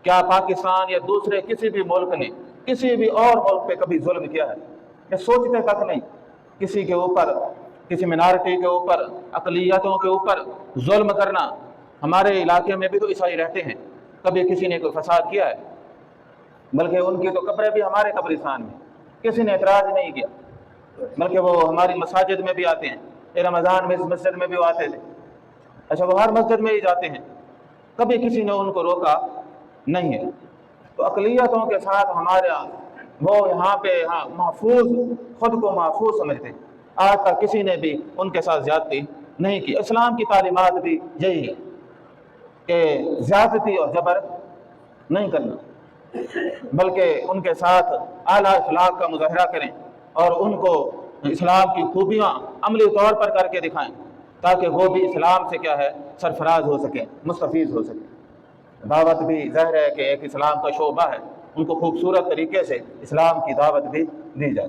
کیا پاکستان یا دوسرے کسی بھی ملک نے کسی بھی اور ملک پہ کبھی ظلم کیا ہے؟ یہ سوچتے تک نہیں. کسی کے اوپر، کسی منارٹی کے اوپر، اقلیتوں کے اوپر ظلم کرنا. ہمارے علاقے میں بھی تو عیسائی رہتے ہیں، کبھی کسی نے کوئی فساد کیا ہے؟ بلکہ ان کی تو قبریں بھی ہمارے قبرستان میں، کسی نے اعتراض نہیں کیا. بلکہ وہ ہماری مساجد میں بھی آتے ہیں، رمضان میں اس مسجد میں بھی وہ آتے تھے. اچھا، وہ ہر مسجد میں ہی جاتے ہیں، کبھی کسی نے ان کو روکا نہیں ہے. تو اقلیتوں کے ساتھ ہمارے وہ یہاں پہ محفوظ، خود کو محفوظ سمجھتے ہیں. آج تک کسی نے بھی ان کے ساتھ زیادتی نہیں کی. اسلام کی تعلیمات بھی یہی ہے کہ زیادتی اور جبر نہیں کرنا، بلکہ ان کے ساتھ اعلیٰ اخلاق کا مظاہرہ کریں اور ان کو اسلام کی خوبیاں عملی طور پر کر کے دکھائیں، تاکہ وہ بھی اسلام سے کیا ہے سرفراز ہو سکیں، مستفیض ہو سکیں. دعوت بھی ظاہر ہے کہ ایک اسلام کا شعبہ ہے، ان کو خوبصورت طریقے سے اسلام کی دعوت بھی دی جائے.